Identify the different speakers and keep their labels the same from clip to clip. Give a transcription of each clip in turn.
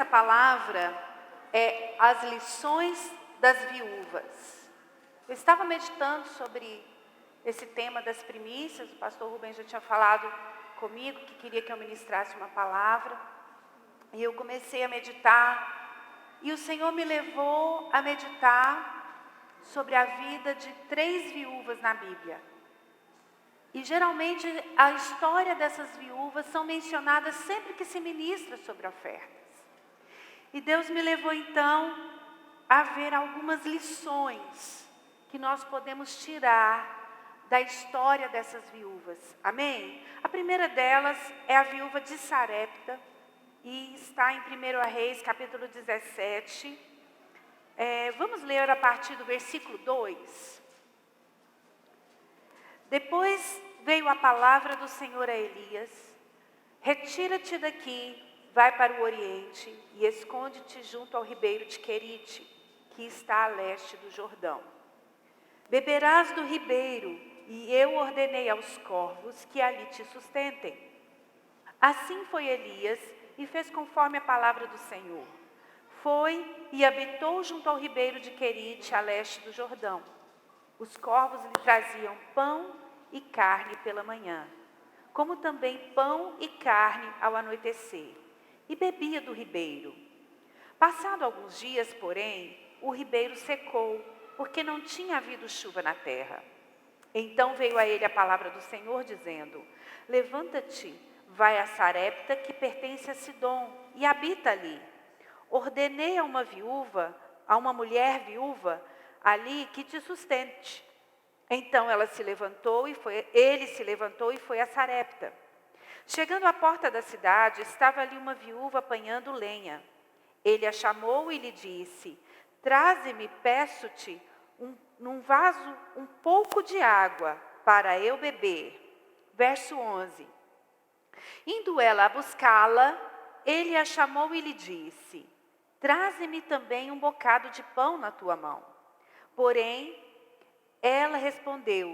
Speaker 1: dessa palavra é as lições das viúvas. Eu estava meditando sobre esse tema das primícias. O pastor Rubem já tinha falado comigo que queria que eu ministrasse uma palavra. E eu comecei a meditar. E o Senhor me levou a meditar sobre a vida de 3 viúvas na Bíblia. E geralmente a história dessas viúvas são mencionadas sempre que se ministra sobre ofertas. E Deus me levou então a ver algumas lições que nós podemos tirar da história dessas viúvas. Amém? A primeira delas é a viúva de Sarepta e está em 1 Reis, capítulo 17. Vamos ler a partir do versículo 2. Depois veio a palavra do Senhor a Elias: retira-te daqui, vai para o oriente e esconde-te junto ao ribeiro de Querite, que está a leste do Jordão. Beberás do ribeiro, e eu ordenei aos corvos que ali te sustentem. Assim foi Elias e fez conforme a palavra do Senhor. Foi e habitou junto ao ribeiro de Querite, a leste do Jordão. Os corvos lhe traziam pão e carne pela manhã, como também pão e carne ao anoitecer, e bebia do ribeiro. Passado alguns dias, porém, o ribeiro secou, porque não tinha havido chuva na terra. Então veio a ele a palavra do Senhor, dizendo: levanta-te, vai a Sarepta, que pertence a Sidom, e habita ali. Ordenei a uma mulher viúva ali, que te sustente. Então ele se levantou e foi a Sarepta. Chegando à porta da cidade, estava ali uma viúva apanhando lenha. Ele a chamou e lhe disse: traze-me, peço-te, num vaso um pouco de água para eu beber. Verso 11. Indo ela a buscá-la, ele a chamou e lhe disse: traze-me também um bocado de pão na tua mão. Porém, ela respondeu: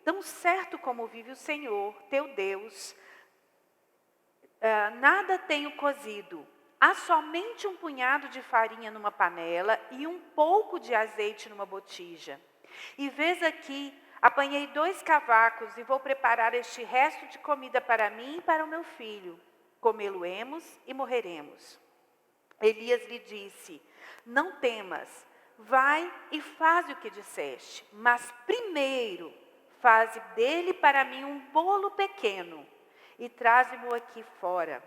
Speaker 1: tão certo como vive o Senhor, teu Deus, nada tenho cozido. Há somente um punhado de farinha numa panela e um pouco de azeite numa botija. E vês aqui, apanhei 2 cavacos e vou preparar este resto de comida para mim e para o meu filho. Comê-lo-emos e morreremos. Elias lhe disse: não temas. Vai e faz o que disseste, mas primeiro faze dele para mim um bolo pequeno e traze-mo aqui fora.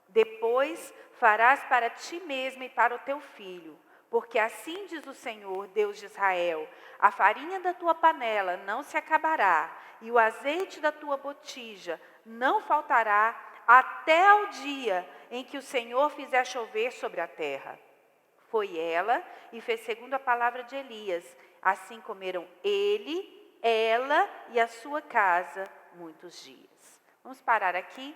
Speaker 1: Depois farás para ti mesmo e para o teu filho, porque assim diz o Senhor, Deus de Israel: a farinha da tua panela não se acabará e o azeite da tua botija não faltará até o dia em que o Senhor fizer chover sobre a terra. Foi ela e fez segundo a palavra de Elias. Assim comeram ele, ela e a sua casa muitos dias. Vamos parar aqui.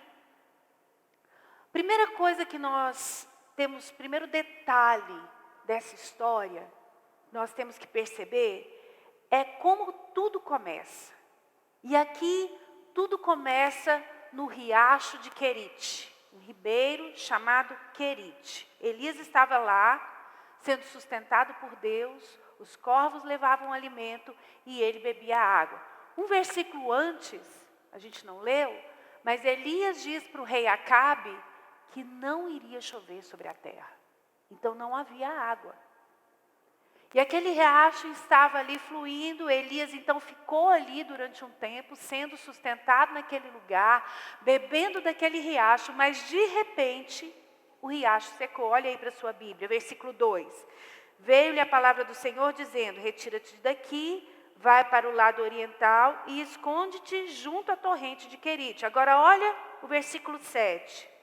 Speaker 1: Primeira coisa que nós temos, primeiro detalhe dessa história, nós temos que perceber, é como tudo começa. E aqui tudo começa no riacho de Querite, um ribeiro chamado Querite. Elias estava lá, sendo sustentado por Deus, os corvos levavam alimento e ele bebia água. Um versículo antes, a gente não leu, mas Elias diz para o rei Acabe que não iria chover sobre a terra. Então não havia água. E aquele riacho estava ali fluindo. Elias então ficou ali durante um tempo, sendo sustentado naquele lugar, bebendo daquele riacho, mas de repente o riacho secou. Olha aí para a sua Bíblia, versículo 2. Veio-lhe a palavra do Senhor dizendo: retira-te daqui, vai para o lado oriental e esconde-te junto à torrente de Querite. Agora olha o versículo 7.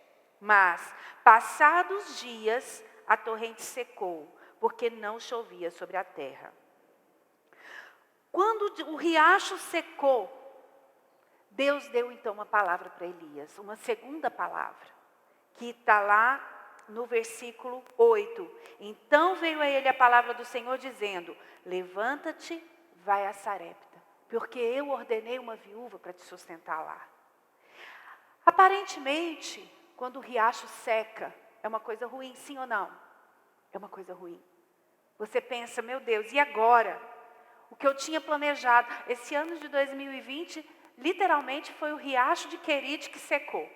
Speaker 1: Mas, passados dias, a torrente secou, porque não chovia sobre a terra. Quando o riacho secou, Deus deu então uma palavra para Elias, uma segunda palavra, que está lá no versículo 8. Então veio a ele a palavra do Senhor dizendo: levanta-te, vai a Sarepta, porque eu ordenei uma viúva para te sustentar lá. Aparentemente, quando o riacho seca, é uma coisa ruim, sim ou não? É uma coisa ruim. Você pensa, meu Deus, e agora? O que eu tinha planejado, esse ano de 2020, literalmente foi o riacho de Querite que secou.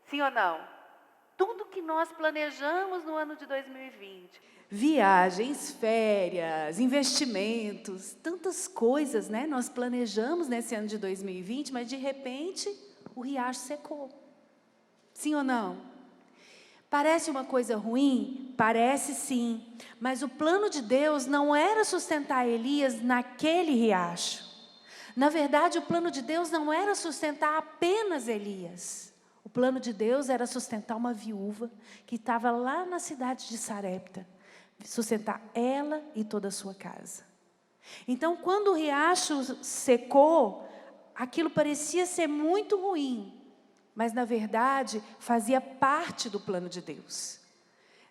Speaker 1: Sim ou não? Tudo que nós planejamos no ano de 2020.
Speaker 2: Viagens, férias, investimentos, tantas coisas, né? Nós planejamos nesse ano de 2020, mas de repente o riacho secou. Sim ou não? Parece uma coisa ruim? Parece sim. Mas o plano de Deus não era sustentar Elias naquele riacho. Na verdade, o plano de Deus não era sustentar apenas Elias. O plano de Deus era sustentar uma viúva que estava lá na cidade de Sarepta. Sustentar ela e toda a sua casa. Então, quando o riacho secou, aquilo parecia ser muito ruim. Mas, na verdade, fazia parte do plano de Deus.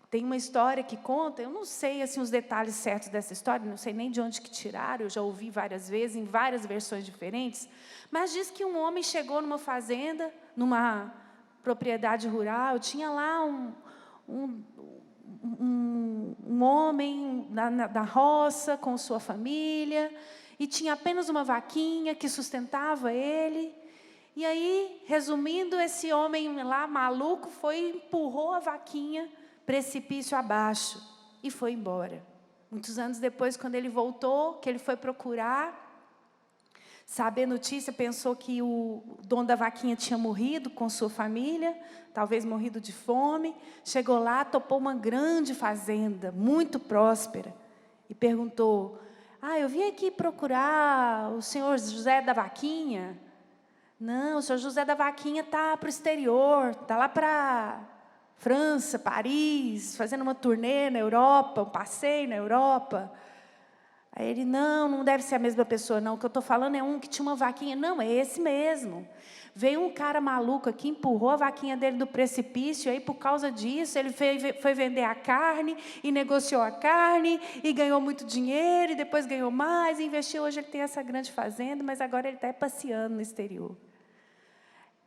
Speaker 2: Tem uma história que conta, eu não sei assim, os detalhes certos dessa história, não sei nem de onde que tiraram, eu já ouvi várias vezes, em várias versões diferentes, mas diz que um homem chegou numa fazenda, numa propriedade rural, tinha lá um homem na roça com sua família, e tinha apenas uma vaquinha que sustentava ele. E aí, resumindo, esse homem lá, maluco, empurrou a vaquinha precipício abaixo e foi embora. Muitos anos depois, quando ele voltou, que ele foi procurar, saber a notícia, pensou que o dono da vaquinha tinha morrido com sua família, talvez morrido de fome. Chegou lá, topou uma grande fazenda, muito próspera, e perguntou: eu vim aqui procurar o senhor José da Vaquinha. Não, o senhor José da Vaquinha está para o exterior, está lá para França, Paris, fazendo uma turnê na Europa, um passeio na Europa. Aí ele, não deve ser a mesma pessoa, não. O que eu estou falando é um que tinha uma vaquinha. Não, é esse mesmo. Veio um cara maluco aqui, empurrou a vaquinha dele do precipício, aí por causa disso ele foi vender a carne, e negociou a carne, e ganhou muito dinheiro, e depois ganhou mais, e investiu. Hoje ele tem essa grande fazenda, mas agora ele está passeando no exterior.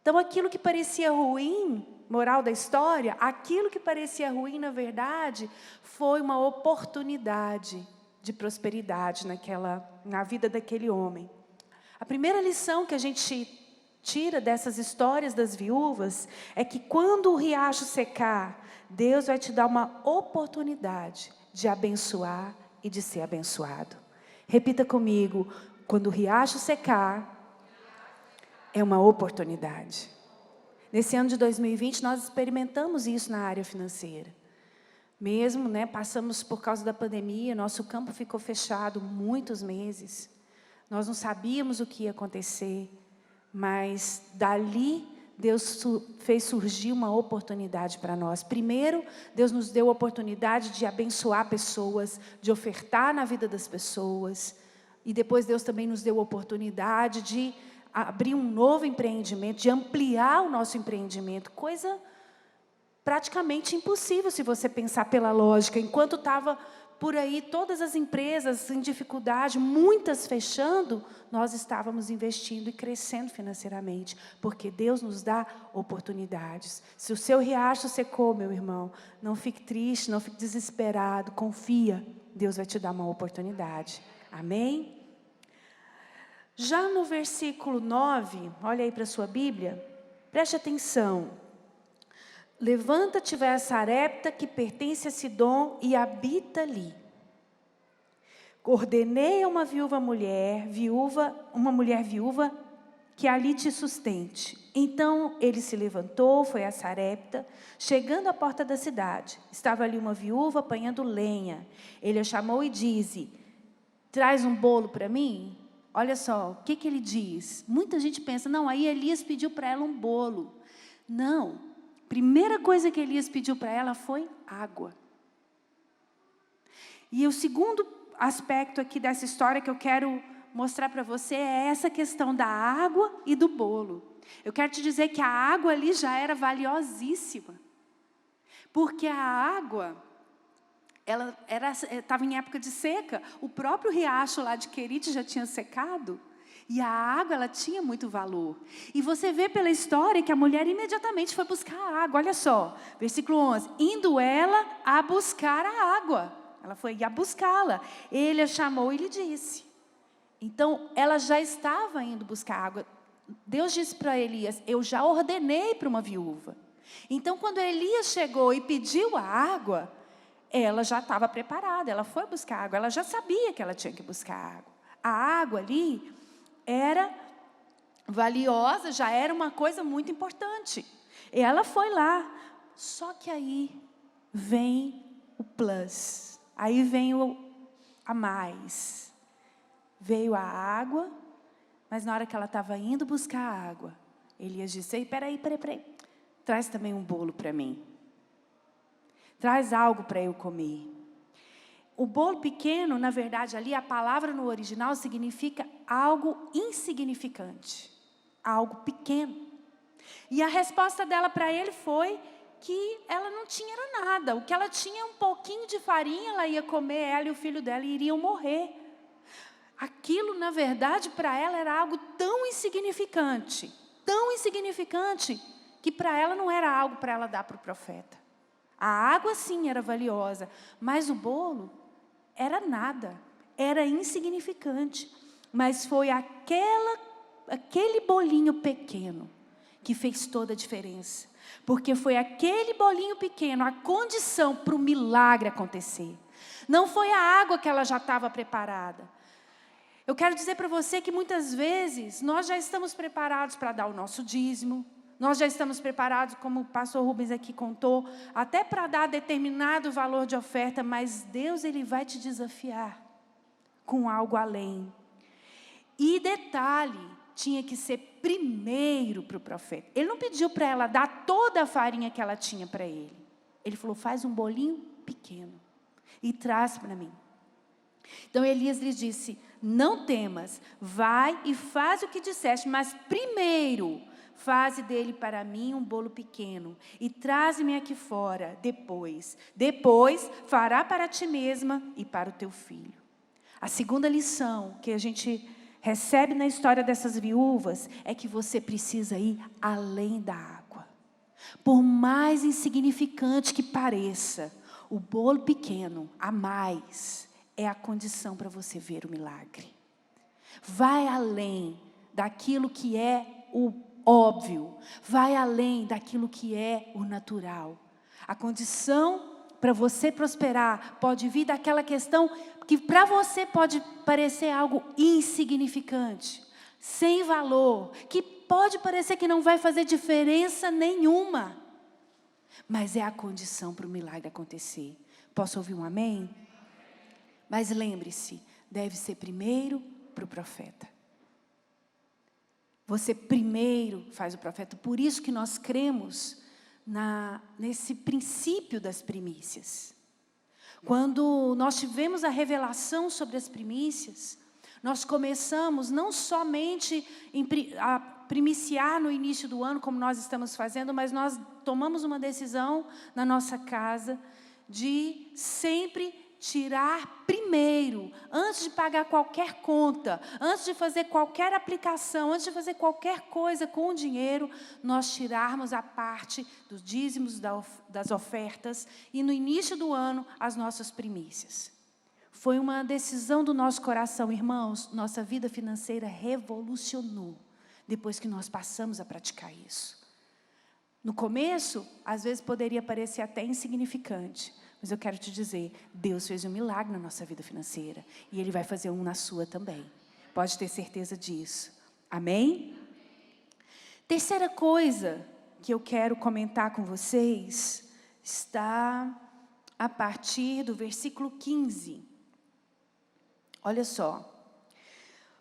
Speaker 2: Então, aquilo que parecia ruim, moral da história, aquilo que parecia ruim, na verdade, foi uma oportunidade de prosperidade na vida daquele homem. A primeira lição que a gente tira dessas histórias das viúvas é que quando o riacho secar, Deus vai te dar uma oportunidade de abençoar e de ser abençoado. Repita comigo: quando o riacho secar, é uma oportunidade. Nesse ano de 2020, nós experimentamos isso na área financeira. Mesmo, passamos por causa da pandemia, nosso campo ficou fechado muitos meses. Nós não sabíamos o que ia acontecer, mas dali Deus fez surgir uma oportunidade para nós. Primeiro, Deus nos deu a oportunidade de abençoar pessoas, de ofertar na vida das pessoas. E depois Deus também nos deu a oportunidade de abrir um novo empreendimento, de ampliar o nosso empreendimento, coisa praticamente impossível se você pensar pela lógica. Enquanto estava por aí todas as empresas em dificuldade, muitas fechando, nós estávamos investindo e crescendo financeiramente, porque Deus nos dá oportunidades. Se o seu riacho secou, meu irmão, não fique triste, não fique desesperado, confia, Deus vai te dar uma oportunidade. Amém? Já no versículo 9, olha aí para a sua Bíblia, preste atenção. Levanta-te, vai a Sarepta, que pertence a Sidom, e habita ali. Ordenei a uma mulher viúva, que ali te sustente. Então ele se levantou, foi a Sarepta. Chegando à porta da cidade, estava ali uma viúva apanhando lenha. Ele a chamou e disse: traz um bolo para mim? Olha só, o que ele diz? Muita gente pensa, não, aí Elias pediu para ela um bolo. Não, primeira coisa que Elias pediu para ela foi água. E o segundo aspecto aqui dessa história que eu quero mostrar para você é essa questão da água e do bolo. Eu quero te dizer que a água ali já era valiosíssima. Porque a água, ela estava em época de seca. O próprio riacho lá de Querite já tinha secado. E a água, ela tinha muito valor. E você vê pela história que a mulher imediatamente foi buscar a água. Olha só, versículo 11. Indo ela a buscar a água. Ela foi a buscá-la. Ele a chamou e lhe disse. Então, ela já estava indo buscar água. Deus disse para Elias, eu já ordenei para uma viúva. Então, quando Elias chegou e pediu a água, ela já estava preparada. Ela foi buscar água. Ela já sabia que ela tinha que buscar água. A água ali era valiosa, já era uma coisa muito importante. E ela foi lá. Só que aí vem o plus. Aí vem o a mais. Veio a água, mas na hora que ela estava indo buscar a água, Elias disse, ei, peraí. Traz também um bolo para mim. Traz algo para eu comer. O bolo pequeno, na verdade, ali, a palavra no original significa algo insignificante. Algo pequeno. E a resposta dela para ele foi que ela não tinha nada. O que ela tinha, um pouquinho de farinha, ela ia comer, ela e o filho dela iriam morrer. Aquilo, na verdade, para ela era algo tão insignificante, que para ela não era algo para ela dar para o profeta. A água, sim, era valiosa, mas o bolo era nada, era insignificante. Mas foi aquele bolinho pequeno que fez toda a diferença. Porque foi aquele bolinho pequeno, a condição para o milagre acontecer. Não foi a água que ela já estava preparada. Eu quero dizer para você que muitas vezes nós já estamos preparados para dar o nosso dízimo. Nós já estamos preparados, como o pastor Rubens aqui contou, até para dar determinado valor de oferta, mas Deus, Ele vai te desafiar com algo além. E detalhe, tinha que ser primeiro para o profeta. Ele não pediu para ela dar toda a farinha que ela tinha para ele. Ele falou, faz um bolinho pequeno e traz para mim. Então Elias lhe disse, não temas, vai e faz o que disseste, mas primeiro faze dele para mim um bolo pequeno e traze-me aqui fora depois. Depois fará para ti mesma e para o teu filho. A segunda lição que a gente recebe na história dessas viúvas é que você precisa ir além da água. Por mais insignificante que pareça, o bolo pequeno, a mais, é a condição para você ver o milagre. Vai além daquilo que é o óbvio, vai além daquilo que é o natural. A condição para você prosperar pode vir daquela questão que para você pode parecer algo insignificante, sem valor, que pode parecer que não vai fazer diferença nenhuma, mas é a condição para o milagre acontecer. Posso ouvir um amém? Mas lembre-se, deve ser primeiro para o profeta. Você primeiro faz o profeta. Por isso que nós cremos nesse princípio das primícias. Quando nós tivemos a revelação sobre as primícias, nós começamos não somente a primiciar no início do ano, como nós estamos fazendo, mas nós tomamos uma decisão na nossa casa de sempre tirar primeiro, antes de pagar qualquer conta, antes de fazer qualquer aplicação, antes de fazer qualquer coisa com o dinheiro, nós tirarmos a parte dos dízimos, das ofertas, e no início do ano, as nossas primícias. Foi uma decisão do nosso coração, irmãos, nossa vida financeira revolucionou, depois que nós passamos a praticar isso. No começo, às vezes poderia parecer até insignificante, mas eu quero te dizer, Deus fez um milagre na nossa vida financeira. E Ele vai fazer um na sua também. Pode ter certeza disso. Amém? Terceira coisa que eu quero comentar com vocês está a partir do versículo 15. Olha só.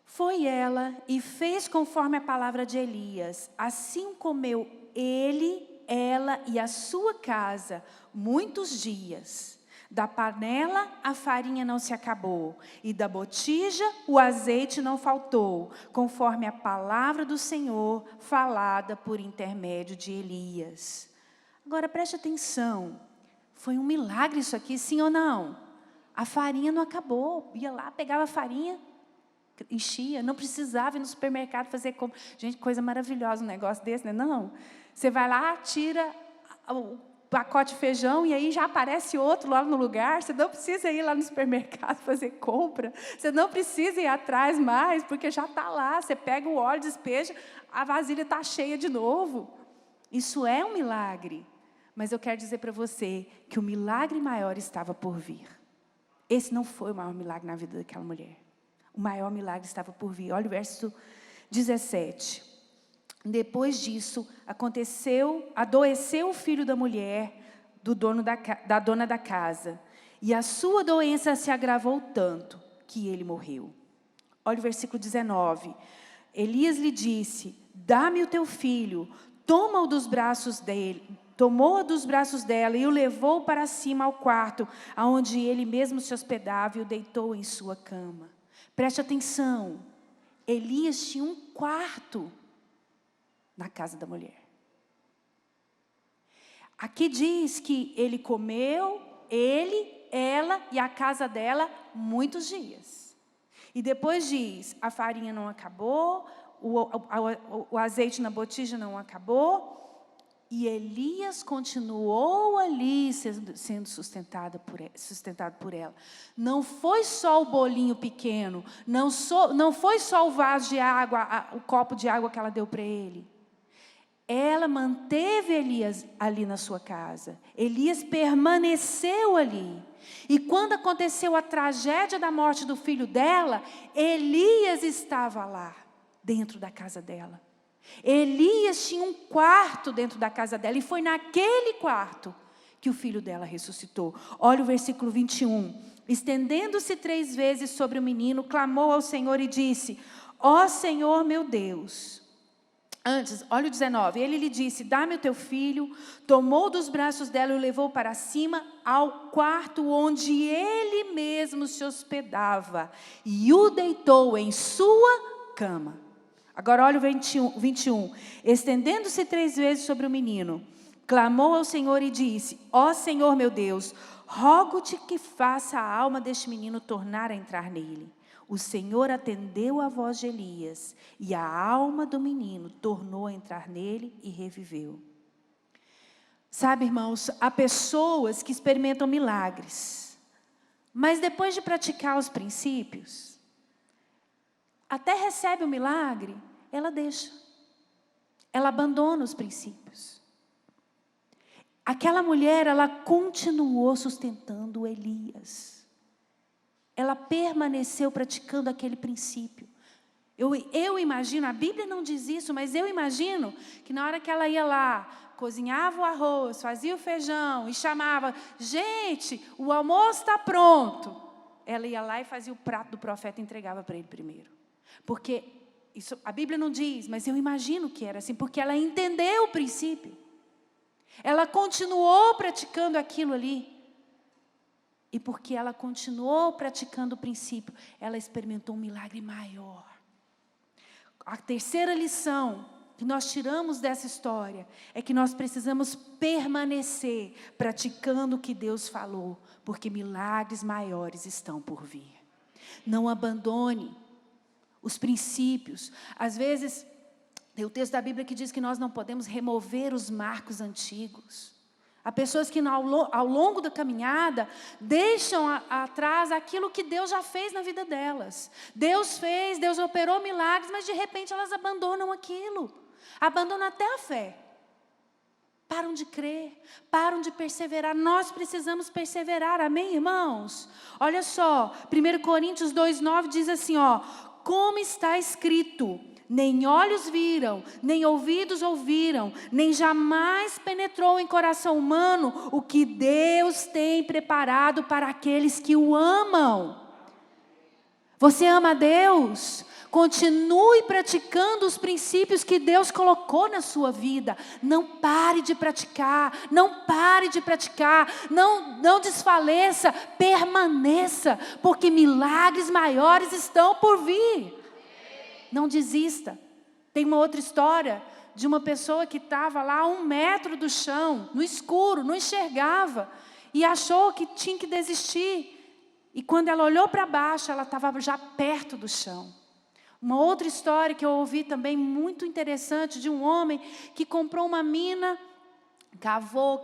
Speaker 2: Foi ela e fez conforme a palavra de Elias. Assim comeu ele, ela e a sua casa muitos dias. Da panela a farinha não se acabou, e da botija o azeite não faltou, conforme a palavra do Senhor falada por intermédio de Elias. Agora preste atenção, foi um milagre isso aqui, sim ou não? A farinha não acabou, ia lá, pegava a farinha, enchia, não precisava ir no supermercado fazer compra. Gente, coisa maravilhosa um negócio desse, né? Não. Você vai lá, tira o pacote de feijão e aí já aparece outro lá no lugar. Você não precisa ir lá no supermercado fazer compra. Você não precisa ir atrás mais, porque já está lá. Você pega o óleo, despeja, a vasilha está cheia de novo. Isso é um milagre. Mas eu quero dizer para você que o milagre maior estava por vir. Esse não foi o maior milagre na vida daquela mulher. O maior milagre estava por vir. Olha o verso 17. Depois disso, adoeceu o filho da mulher, da dona da casa. E a sua doença se agravou tanto que ele morreu. Olha o versículo 19. Elias lhe disse: dá-me o teu filho. Tomou-o dos braços dela e o levou para cima ao quarto, onde ele mesmo se hospedava, e o deitou em sua cama. Preste atenção, Elias tinha um quarto na casa da mulher. Aqui diz que ele comeu, ela e a casa dela, muitos dias. E depois diz, a farinha não acabou, o azeite na botija não acabou, e Elias continuou ali sendo sustentado por ela. Não foi só o bolinho pequeno, não foi só o vaso de água, o copo de água que ela deu para ele. Ela manteve Elias ali na sua casa. Elias permaneceu ali. E quando aconteceu a tragédia da morte do filho dela, Elias estava lá, dentro da casa dela. Elias tinha um quarto dentro da casa dela, e foi naquele quarto que o filho dela ressuscitou. Olha o versículo 21. Estendendo-se 3 vezes sobre o menino, clamou ao Senhor e disse: ó Senhor meu Deus. Antes, olha o 19. Ele lhe disse: dá-me o teu filho. Tomou dos braços dela e o levou para cima ao quarto onde ele mesmo se hospedava, e o deitou em sua cama. Agora olha o 21. Estendendo-se 3 vezes sobre o menino, clamou ao Senhor e disse: ó Senhor meu Deus, rogo-te que faça a alma deste menino tornar a entrar nele. O Senhor atendeu à voz de Elias, e a alma do menino tornou a entrar nele e reviveu. Sabe, irmãos, há pessoas que experimentam milagres, mas depois de praticar os princípios, até recebe o milagre, ela deixa. Ela abandona os princípios. Aquela mulher, ela continuou sustentando Elias. Ela permaneceu praticando aquele princípio. Eu imagino, a Bíblia não diz isso, mas eu imagino que na hora que ela ia lá, cozinhava o arroz, fazia o feijão e chamava: gente, o almoço está pronto. Ela ia lá e fazia o prato do profeta e entregava para ele primeiro. Porque isso a Bíblia não diz, mas eu imagino que era assim, porque ela entendeu o princípio. Ela continuou praticando aquilo ali. E porque ela continuou praticando o princípio, ela experimentou um milagre maior. A terceira lição que nós tiramos dessa história é que nós precisamos permanecer praticando o que Deus falou, porque milagres maiores estão por vir. Não abandone os princípios. Às vezes, tem o texto da Bíblia que diz que nós não podemos remover os marcos antigos. Há pessoas que ao longo da caminhada deixam atrás aquilo que Deus já fez na vida delas. Deus operou milagres, mas de repente elas abandonam aquilo. Abandonam até a fé. Param de crer, param de perseverar. Nós precisamos perseverar, amém, irmãos? Olha só, 1 Coríntios 2,9 diz assim, como está escrito: nem olhos viram, nem ouvidos ouviram, nem jamais penetrou em coração humano o que Deus tem preparado para aqueles que o amam. Você ama a Deus? Continue praticando os princípios que Deus colocou na sua vida. Não pare de praticar, não pare de praticar, não desfaleça, permaneça, porque milagres maiores estão por vir. Não desista. Tem uma outra história de uma pessoa que estava lá a 1 metro do chão, no escuro, não enxergava, e achou que tinha que desistir. E quando ela olhou para baixo, ela estava já perto do chão. Uma outra história que eu ouvi também muito interessante, de um homem que comprou uma mina, cavou,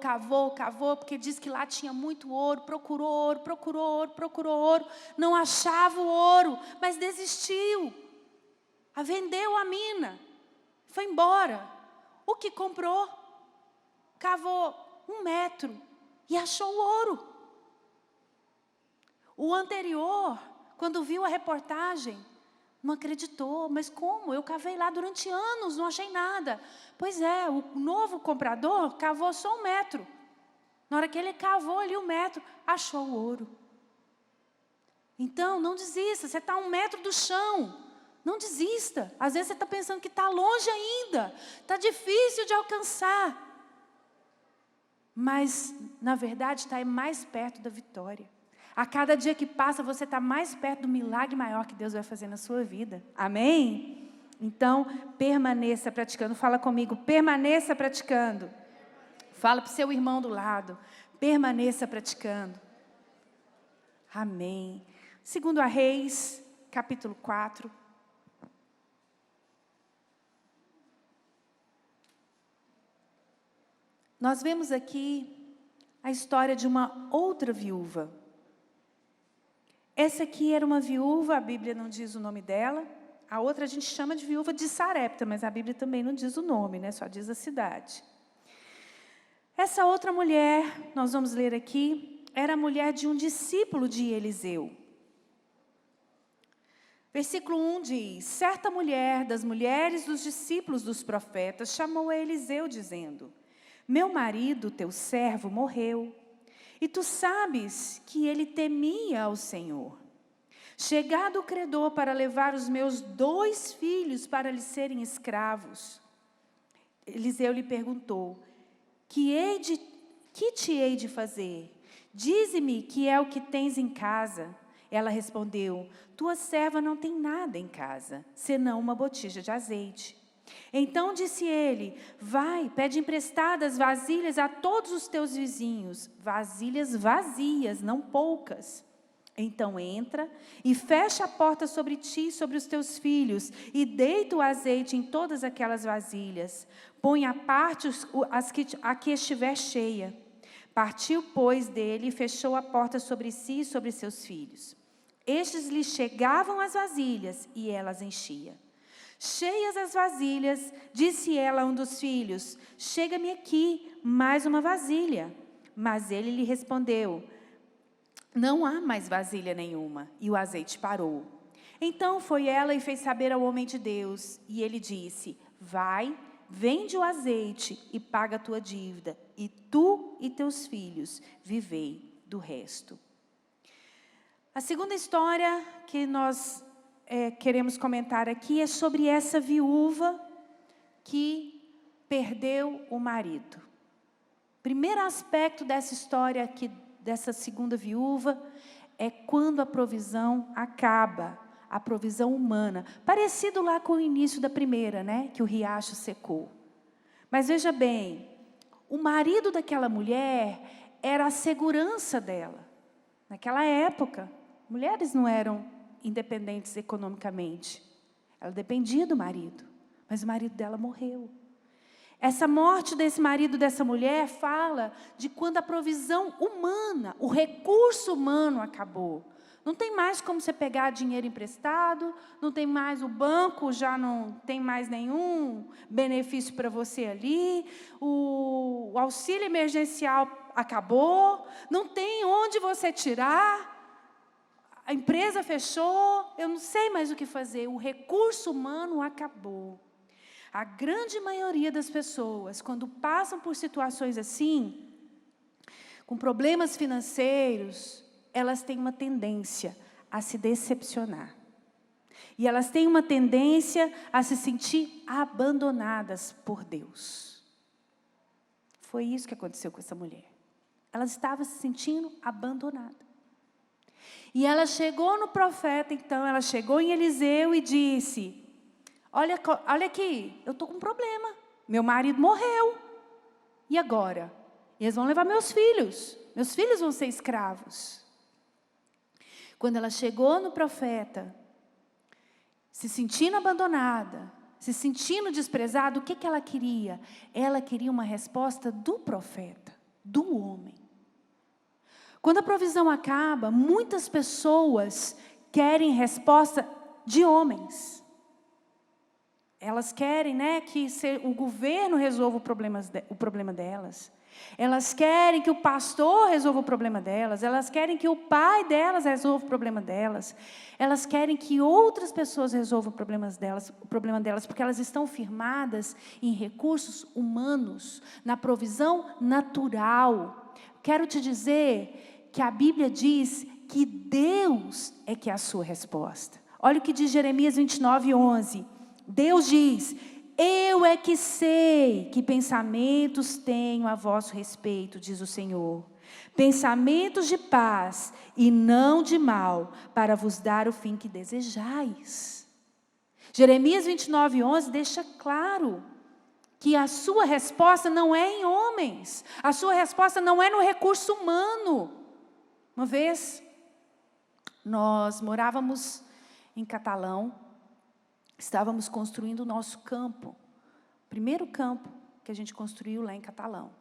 Speaker 2: porque diz que lá tinha muito ouro, procurou ouro, não achava o ouro, mas desistiu, vendeu a mina, foi embora. O que comprou, cavou 1 metro e achou o ouro. O anterior, quando viu a reportagem, não acreditou. Mas como? Eu cavei lá durante anos, não achei nada. Pois é, o novo comprador cavou só 1 metro. Na hora que ele cavou ali 1 metro, achou o ouro. Então, não desista, você está a 1 metro do chão. Não desista. Às vezes você está pensando que está longe ainda, está difícil de alcançar. Mas, na verdade, está mais perto da vitória. A cada dia que passa, você está mais perto do milagre maior que Deus vai fazer na sua vida. Amém? Então, permaneça praticando. Fala comigo, permaneça praticando. Fala para o seu irmão do lado, permaneça praticando. Amém. 2 Reis, capítulo 4. Nós vemos aqui a história de uma outra viúva. Essa aqui era uma viúva, a Bíblia não diz o nome dela. A outra a gente chama de viúva de Sarepta, mas a Bíblia também não diz o nome, né? Só diz a cidade. Essa outra mulher, nós vamos ler aqui, era a mulher de um discípulo de Eliseu. Versículo 1 diz: certa mulher das mulheres dos discípulos dos profetas chamou a Eliseu dizendo: meu marido, teu servo, morreu. E tu sabes que ele temia ao Senhor. Chegado o credor para levar os meus 2 filhos para lhe serem escravos. Eliseu lhe perguntou: que te hei de fazer? Dize-me que é o que tens em casa. Ela respondeu: tua serva não tem nada em casa, senão uma botija de azeite. Então disse ele: vai, pede emprestadas vasilhas a todos os teus vizinhos, vasilhas vazias, não poucas. Então entra e fecha a porta sobre ti e sobre os teus filhos, e deita o azeite em todas aquelas vasilhas. Põe à parte a que estiver cheia. Partiu, pois, dele e fechou a porta sobre si e sobre seus filhos. Estes lhe chegavam as vasilhas, e ela as enchia. Cheias as vasilhas, disse ela a um dos filhos: chega-me aqui mais uma vasilha. Mas ele lhe respondeu: não há mais vasilha nenhuma. E o azeite parou. Então foi ela e fez saber ao homem de Deus. E ele disse: vai, vende o azeite e paga a tua dívida. E tu e teus filhos vivei do resto. A segunda história que nós queremos comentar aqui é sobre essa viúva que perdeu o marido. Primeiro aspecto dessa história aqui, dessa segunda viúva, é quando a provisão acaba, a provisão humana. Parecido lá com o início da primeira, né? Que o riacho secou. Mas veja bem, o marido daquela mulher era a segurança dela. Naquela época, mulheres não eram independentes economicamente. Ela dependia do marido, mas o marido dela morreu. Essa morte desse marido dessa mulher fala de quando a provisão humana, o recurso humano acabou. Não tem mais como você pegar dinheiro emprestado, não tem mais, o banco já não tem mais nenhum benefício para você ali, o auxílio emergencial acabou, não tem onde você tirar. A empresa fechou, eu não sei mais o que fazer. O recurso humano acabou. A grande maioria das pessoas, quando passam por situações assim, com problemas financeiros, elas têm uma tendência a se decepcionar. E elas têm uma tendência a se sentir abandonadas por Deus. Foi isso que aconteceu com essa mulher. Ela estava se sentindo abandonada. E ela chegou no profeta, então, ela chegou em Eliseu e disse: olha aqui, eu estou com um problema. Meu marido morreu. E agora? Eles vão levar meus filhos. Meus filhos vão ser escravos. Quando ela chegou no profeta, se sentindo abandonada, se sentindo desprezada, o que ela queria? Ela queria uma resposta do profeta, do homem. Quando a provisão acaba, muitas pessoas querem resposta de homens. Elas querem, que o governo resolva o problema delas. Elas querem que o pastor resolva o problema delas. Elas querem que o pai delas resolva o problema delas. Elas querem que outras pessoas resolvam o problema delas, porque elas estão firmadas em recursos humanos, na provisão natural. Quero te dizer que a Bíblia diz que Deus é que é a sua resposta. Olha o que diz Jeremias 29:11. Deus diz: eu é que sei que pensamentos tenho a vosso respeito, diz o Senhor. Pensamentos de paz e não de mal, para vos dar o fim que desejais. Jeremias 29:11 deixa claro que a sua resposta não é em homens. A sua resposta não é no recurso humano. Uma vez, nós morávamos em Catalão. Estávamos construindo o nosso campo. Primeiro campo que a gente construiu lá em Catalão.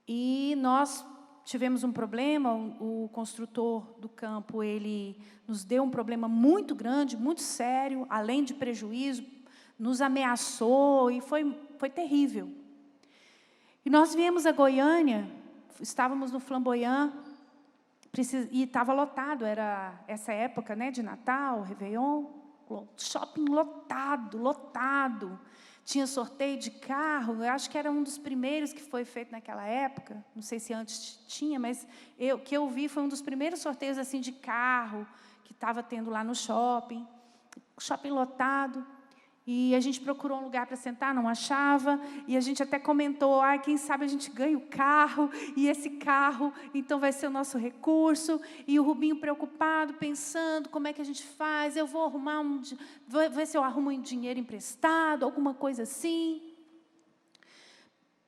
Speaker 2: E nós tivemos um problema, o construtor do campo, ele nos deu um problema muito grande, muito sério, além de prejuízo, nos ameaçou e foi terrível. E nós viemos a Goiânia, estávamos no Flamboyant, e estava lotado, era essa época, de Natal, Réveillon, shopping lotado. Tinha sorteio de carro, eu acho que era um dos primeiros que foi feito naquela época. Não sei se antes tinha, mas que eu vi foi um dos primeiros sorteios assim, de carro que estava tendo lá no shopping. Shopping lotado. E a gente procurou um lugar para sentar, não achava. E a gente até comentou, quem sabe a gente ganha o carro. E esse carro, então, vai ser o nosso recurso. E o Rubinho preocupado, pensando, como é que a gente faz? Eu vou arrumar ver se eu arrumo um dinheiro emprestado, alguma coisa assim.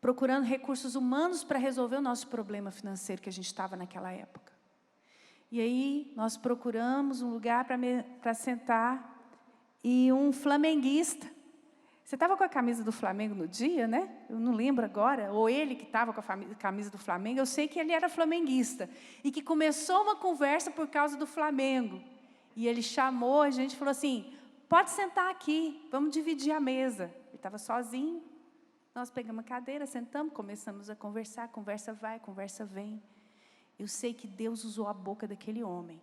Speaker 2: Procurando recursos humanos para resolver o nosso problema financeiro que a gente estava naquela época. E aí, nós procuramos um lugar para sentar. E um flamenguista. Você estava com a camisa do Flamengo no dia, né? Eu não lembro agora. Ou ele que estava com a camisa do Flamengo. Eu sei que ele era flamenguista. E que começou uma conversa por causa do Flamengo. E ele chamou a gente e falou assim, pode sentar aqui, vamos dividir a mesa. Ele estava sozinho. Nós pegamos a cadeira, sentamos, começamos a conversar. Conversa vai, conversa vem. Eu sei que Deus usou a boca daquele homem.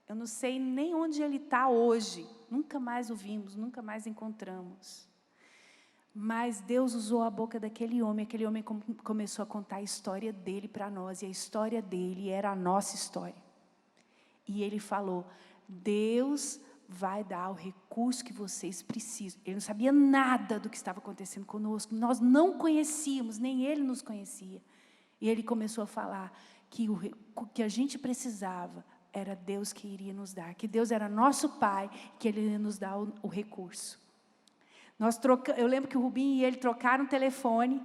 Speaker 2: Eu não sei nem onde ele está hoje. Nunca mais o vimos, nunca mais encontramos. Mas Deus usou a boca daquele homem. Aquele homem começou a contar a história dele para nós. E a história dele era a nossa história. E ele falou, Deus vai dar o recurso que vocês precisam. Ele não sabia nada do que estava acontecendo conosco. Nós não conhecíamos, nem ele nos conhecia. E ele começou a falar que o que a gente precisava era Deus que iria nos dar, que Deus era nosso Pai, que Ele ia nos dar o recurso. Eu lembro que o Rubinho e ele trocaram o telefone,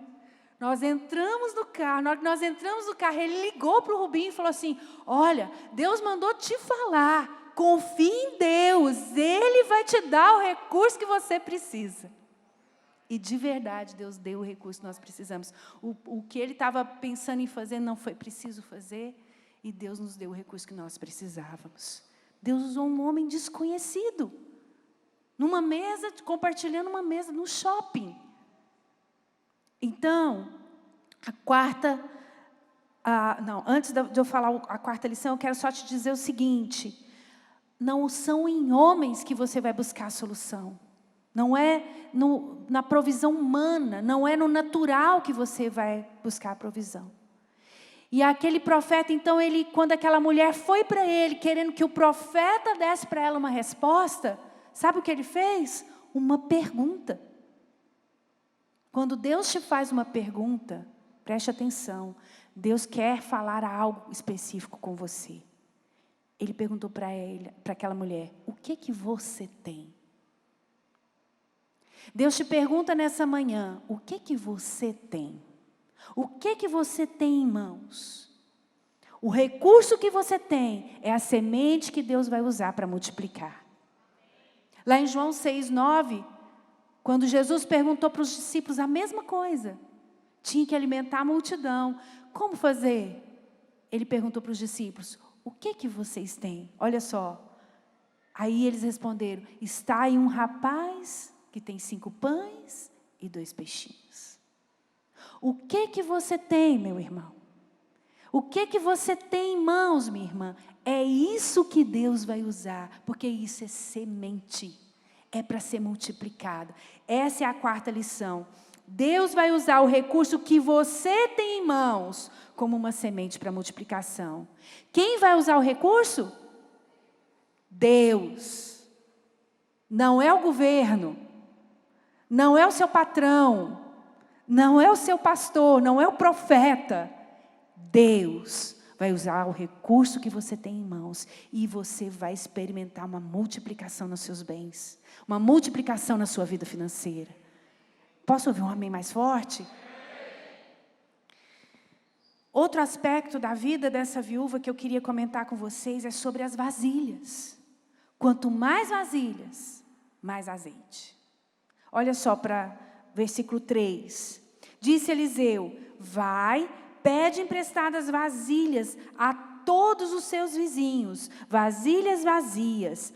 Speaker 2: nós entramos no carro, na hora que nós entramos no carro, ele ligou para o Rubinho e falou assim, olha, Deus mandou te falar, confie em Deus, Ele vai te dar o recurso que você precisa. E de verdade, Deus deu o recurso que nós precisamos. O que ele estava pensando em fazer não foi preciso fazer, e Deus nos deu o recurso que nós precisávamos. Deus usou um homem desconhecido, numa mesa, compartilhando uma mesa no shopping. Então, antes de eu falar a quarta lição, eu quero só te dizer o seguinte, não são em homens que você vai buscar a solução. Não é na provisão humana, não é no natural que você vai buscar a provisão. E aquele profeta, então, quando aquela mulher foi para ele, querendo que o profeta desse para ela uma resposta, sabe o que ele fez? Uma pergunta. Quando Deus te faz uma pergunta, preste atenção, Deus quer falar algo específico com você. Ele perguntou para aquela mulher, o que você tem? Deus te pergunta nessa manhã, o que você tem? O que você tem em mãos? O recurso que você tem é a semente que Deus vai usar para multiplicar. Lá em João 6:9, quando Jesus perguntou para os discípulos a mesma coisa, tinha que alimentar a multidão. Como fazer? Ele perguntou para os discípulos, o que vocês têm? Olha só. Aí eles responderam, está aí um rapaz que tem 5 pães e 2 peixinhos. O que você tem, meu irmão? O que você tem em mãos, minha irmã? É isso que Deus vai usar, porque isso é semente, é para ser multiplicado. Essa é a 4ª lição. Deus vai usar o recurso que você tem em mãos como uma semente para multiplicação. Quem vai usar o recurso? Deus. Não é o governo, não é o seu patrão, não é o seu pastor, não é o profeta. Deus vai usar o recurso que você tem em mãos e você vai experimentar uma multiplicação nos seus bens, uma multiplicação na sua vida financeira. Posso ouvir um amém mais forte? Outro aspecto da vida dessa viúva que eu queria comentar com vocês é sobre as vasilhas. Quanto mais vasilhas, mais azeite. Olha só para versículo 3. Disse Eliseu, vai, pede emprestadas vasilhas a todos os seus vizinhos, vasilhas vazias,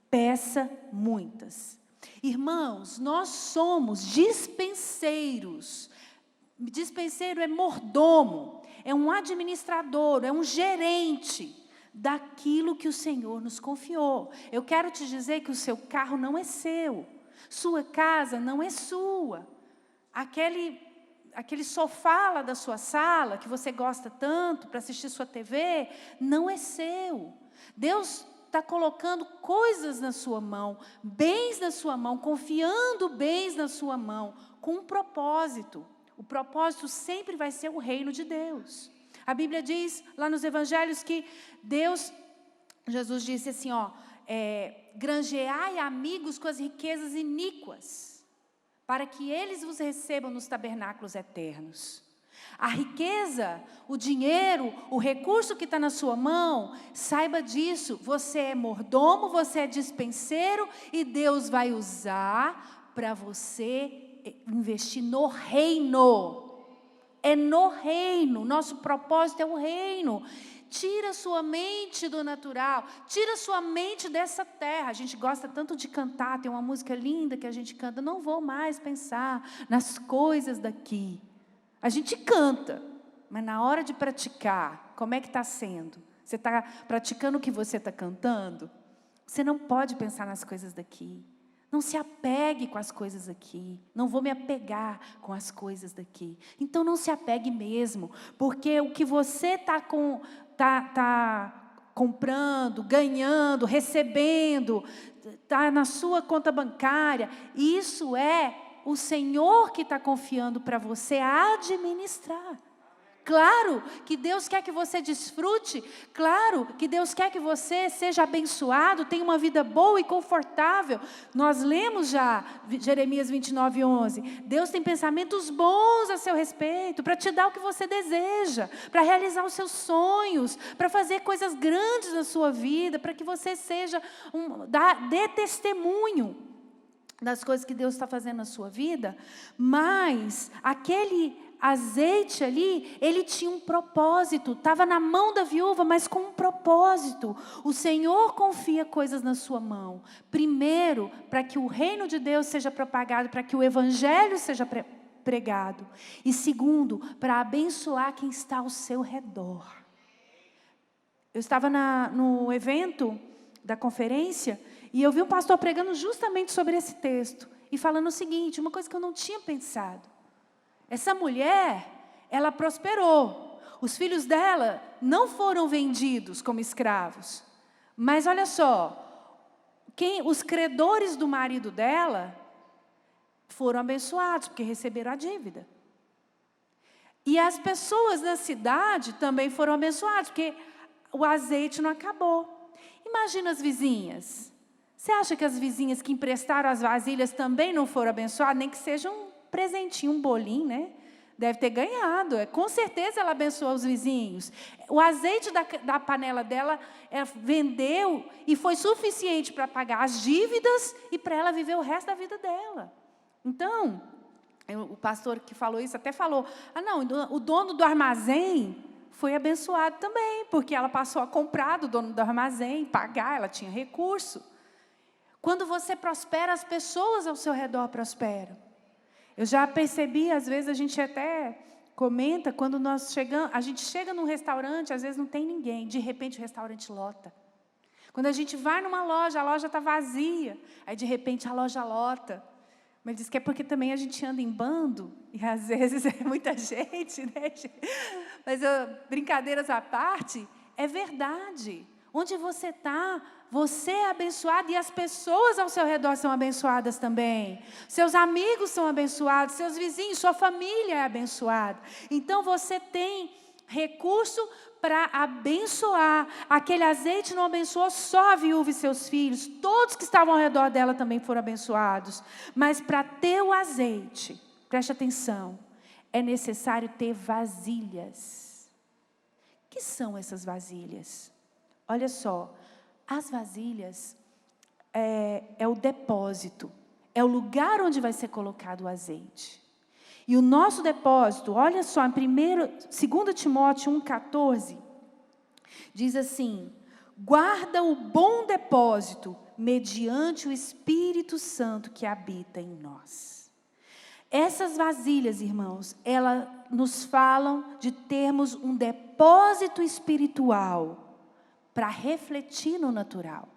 Speaker 2: peça muitas. Irmãos, nós somos dispenseiros. Dispenseiro é mordomo, é um administrador, é um gerente daquilo que o Senhor nos confiou. Eu quero te dizer que o seu carro não é seu, sua casa não é sua. Aquele sofá lá da sua sala, que você gosta tanto para assistir sua TV, não é seu. Deus está colocando coisas na sua mão, bens na sua mão, confiando bens na sua mão, com um propósito. O propósito sempre vai ser o reino de Deus. A Bíblia diz, lá nos evangelhos, que Jesus disse assim, granjeai amigos com as riquezas iníquas, para que eles vos recebam nos tabernáculos eternos. A riqueza, o dinheiro, o recurso que está na sua mão, saiba disso, você é mordomo, você é dispenseiro e Deus vai usar para você investir no reino. É no reino, nosso propósito é o reino. Tira sua mente do natural, tira sua mente dessa terra. A gente gosta tanto de cantar, tem uma música linda que a gente canta, não vou mais pensar nas coisas daqui. A gente canta, mas na hora de praticar, como é que está sendo? Você está praticando o que você está cantando? Você não pode pensar nas coisas daqui. Não se apegue com as coisas aqui. Não vou me apegar com as coisas daqui. Então não se apegue mesmo, porque o que você está comprando, ganhando, recebendo, está na sua conta bancária, isso é o Senhor que está confiando para você administrar. Claro que Deus quer que você desfrute, claro que Deus quer que você seja abençoado, tenha uma vida boa e confortável. Nós lemos já Jeremias 29:11. Deus tem pensamentos bons a seu respeito, para te dar o que você deseja, para realizar os seus sonhos, para fazer coisas grandes na sua vida, para que você dê testemunho das coisas que Deus está fazendo na sua vida. Mas aquele azeite ali, ele tinha um propósito, estava na mão da viúva, mas com um propósito. O Senhor confia coisas na sua mão, primeiro, para que o reino de Deus seja propagado, para que o evangelho seja pregado, e segundo, para abençoar quem está ao seu redor. Eu estava no evento da conferência, e eu vi um pastor pregando justamente sobre esse texto, e falando o seguinte, uma coisa que eu não tinha pensado. Essa mulher, ela prosperou. Os filhos dela não foram vendidos como escravos. Mas olha só, os credores do marido dela foram abençoados, porque receberam a dívida. E as pessoas da cidade também foram abençoadas, porque o azeite não acabou. Imagina as vizinhas. Você acha que as vizinhas que emprestaram as vasilhas também não foram abençoadas? Nem que seja um presentinho, um bolinho, né? Deve ter ganhado. Com certeza ela abençoou os vizinhos. O azeite da panela dela vendeu e foi suficiente para pagar as dívidas e para ela viver o resto da vida dela. Então, o pastor que falou isso até falou, não, o dono do armazém foi abençoado também, porque ela passou a comprar do dono do armazém, pagar, ela tinha recurso. Quando você prospera, as pessoas ao seu redor prosperam. Eu já percebi, às vezes a gente até comenta, quando nós chegamos, a gente chega num restaurante, às vezes não tem ninguém, de repente o restaurante lota. Quando a gente vai numa loja, a loja está vazia, aí de repente a loja lota. Mas diz que é porque também a gente anda em bando, e às vezes é muita gente, né? Mas brincadeiras à parte, é verdade. Onde você está, você é abençoado e as pessoas ao seu redor são abençoadas também. Seus amigos são abençoados, seus vizinhos, sua família é abençoada. Então você tem recurso para abençoar. Aquele azeite não abençoou só a viúva e seus filhos, todos que estavam ao redor dela também foram abençoados. Mas para ter o azeite, preste atenção, é necessário ter vasilhas. O que são essas vasilhas? Olha só, as vasilhas é o depósito, é o lugar onde vai ser colocado o azeite. E o nosso depósito, olha só, em 2 Timóteo 1,14, diz assim, guarda o bom depósito mediante o Espírito Santo que habita em nós. Essas vasilhas, irmãos, elas nos falam de termos um depósito espiritual para refletir no natural.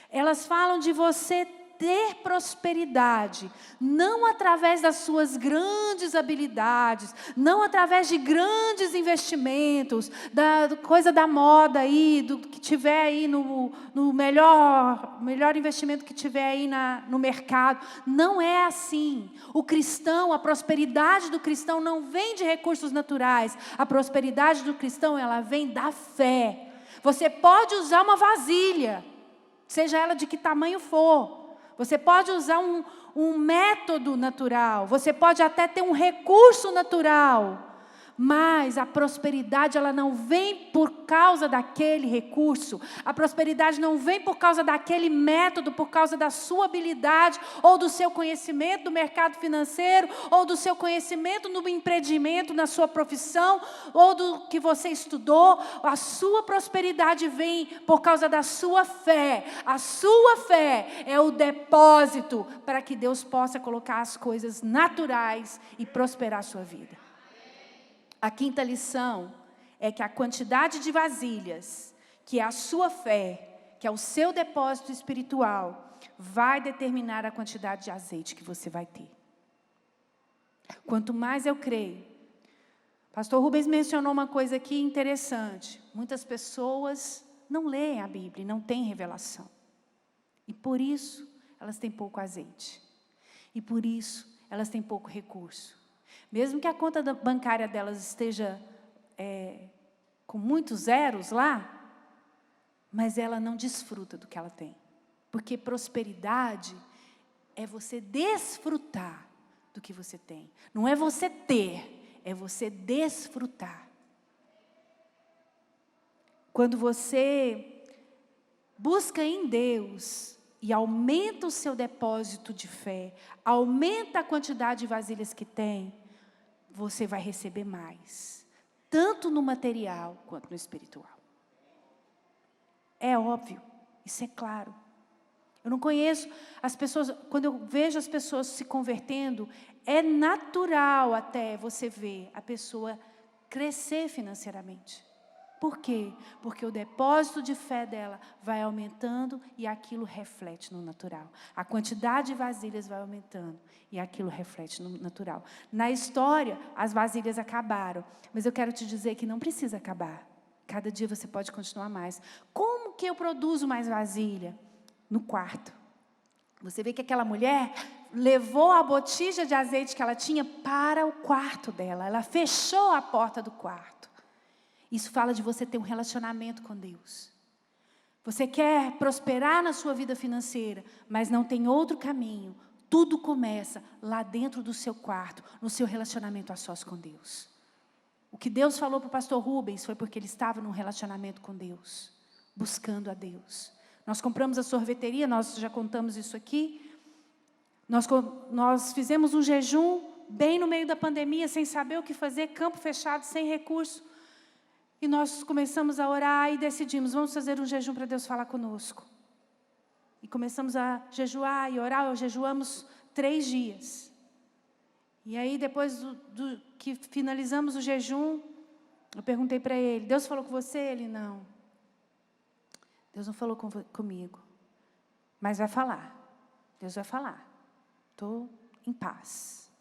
Speaker 2: Elas falam de você ter prosperidade, não através das suas grandes habilidades, não através de grandes investimentos, da coisa da moda aí, do que tiver aí no melhor investimento que tiver aí no mercado. Não é assim. O cristão, a prosperidade do cristão não vem de recursos naturais. A prosperidade do cristão, ela vem da fé. Você pode usar uma vasilha, seja ela de que tamanho for. Você pode usar um método natural. Você pode até ter um recurso natural. Mas a prosperidade, ela não vem por causa daquele recurso. A prosperidade não vem por causa daquele método, por causa da sua habilidade, ou do seu conhecimento do mercado financeiro, ou do seu conhecimento no empreendimento, na sua profissão, ou do que você estudou. A sua prosperidade vem por causa da sua fé. A sua fé é o depósito para que Deus possa colocar as coisas naturais e prosperar a sua vida. A quinta lição é que a quantidade de vasilhas, que é a sua fé, que é o seu depósito espiritual, vai determinar a quantidade de azeite que você vai ter. Quanto mais eu creio. Pastor Rubens mencionou uma coisa aqui interessante. Muitas pessoas não leem a Bíblia, não têm revelação. E por isso elas têm pouco azeite. E por isso elas têm pouco recurso. Mesmo que a conta bancária delas esteja com muitos zeros lá, mas ela não desfruta do que ela tem. Porque prosperidade é você desfrutar do que você tem. Não é você ter, é você desfrutar. Quando você busca em Deus e aumenta o seu depósito de fé, aumenta a quantidade de vasilhas que tem, você vai receber mais, tanto no material quanto no espiritual. É óbvio, isso é claro. Eu não conheço as pessoas, quando eu vejo as pessoas se convertendo, é natural até você ver a pessoa crescer financeiramente. Por quê? Porque o depósito de fé dela vai aumentando e aquilo reflete no natural. A quantidade de vasilhas vai aumentando e aquilo reflete no natural. Na história, as vasilhas acabaram, mas eu quero te dizer que não precisa acabar. Cada dia você pode continuar mais. Como que eu produzo mais vasilha? No quarto. Você vê que aquela mulher levou a botija de azeite que ela tinha para o quarto dela. Ela fechou a porta do quarto. Isso fala de você ter um relacionamento com Deus. Você quer prosperar na sua vida financeira, mas não tem outro caminho. Tudo começa lá dentro do seu quarto, no seu relacionamento a sós com Deus. O que Deus falou para o pastor Rubens foi porque ele estava num relacionamento com Deus, buscando a Deus. Nós compramos a sorveteria, nós já contamos isso aqui. Nós fizemos um jejum bem no meio da pandemia, sem saber o que fazer, campo fechado, sem recurso. E nós começamos a orar e decidimos, vamos fazer um jejum para Deus falar conosco. E começamos a jejuar e orar, jejuamos 3 dias. E aí, depois que finalizamos o jejum, eu perguntei para ele, Deus falou com você? Ele, não. Deus não falou comigo, mas vai falar. Deus vai falar. Estou em paz.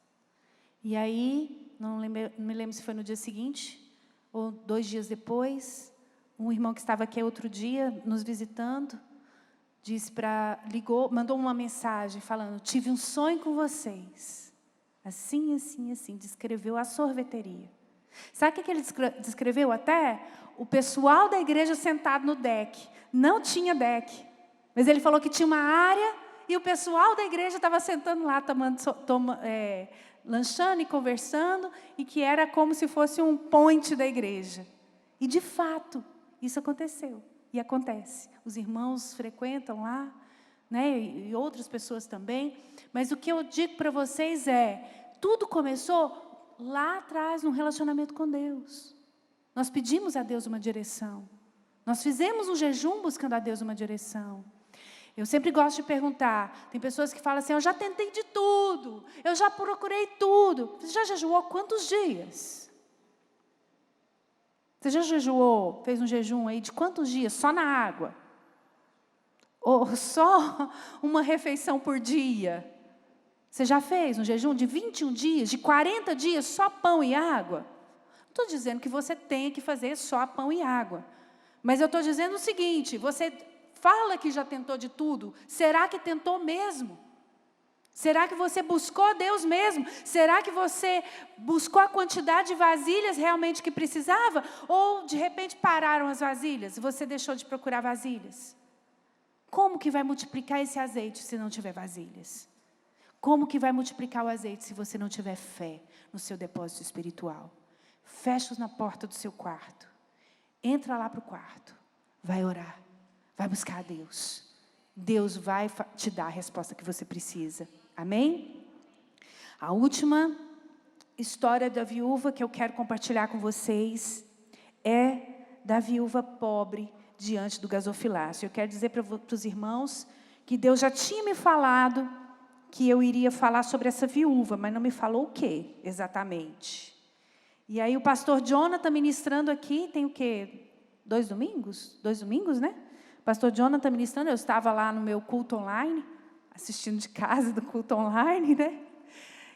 Speaker 2: E aí, não me lembro se foi no dia seguinte, ou 2 dias depois, um irmão que estava aqui outro dia, nos visitando, mandou uma mensagem falando, tive um sonho com vocês. Assim, assim, assim, descreveu a sorveteria. Sabe o que ele descreveu até? O pessoal da igreja sentado no deck. Não tinha deck, mas ele falou que tinha uma área e o pessoal da igreja estava sentando lá, lanchando e conversando, e que era como se fosse um point da igreja. E, de fato, isso aconteceu. E acontece. Os irmãos frequentam lá, né, e outras pessoas também. Mas o que eu digo para vocês tudo começou lá atrás, num relacionamento com Deus. Nós pedimos a Deus uma direção. Nós fizemos um jejum buscando a Deus uma direção. Eu sempre gosto de perguntar, tem pessoas que falam assim, eu já tentei de tudo, eu já procurei tudo. Você já jejuou quantos dias? Você já jejuou, fez um jejum aí de quantos dias? Só na água? Ou só uma refeição por dia? Você já fez um jejum de 21 dias, de 40 dias, só pão e água? Não estou dizendo que você tenha que fazer só pão e água. Mas eu estou dizendo o seguinte, você fala que já tentou de tudo, será que tentou mesmo? Será que você buscou Deus mesmo? Será que você buscou a quantidade de vasilhas realmente que precisava? Ou, de repente, pararam as vasilhas e você deixou de procurar vasilhas? Como que vai multiplicar esse azeite se não tiver vasilhas? Como que vai multiplicar o azeite se você não tiver fé no seu depósito espiritual? Fecha na porta do seu quarto. Entra lá para o quarto. Vai orar. Vai buscar a Deus. Deus vai te dar a resposta que você precisa. Amém? A última história da viúva que eu quero compartilhar com vocês é da viúva pobre diante do gasofilácio. Eu quero dizer para os irmãos que Deus já tinha me falado que eu iria falar sobre essa viúva, mas não me falou o que exatamente. E aí o pastor Jonathan ministrando aqui, tem o quê? 2 domingos? 2 domingos, né? O pastor Jonathan ministrando, eu estava lá no meu culto online, assistindo de casa do culto online, né?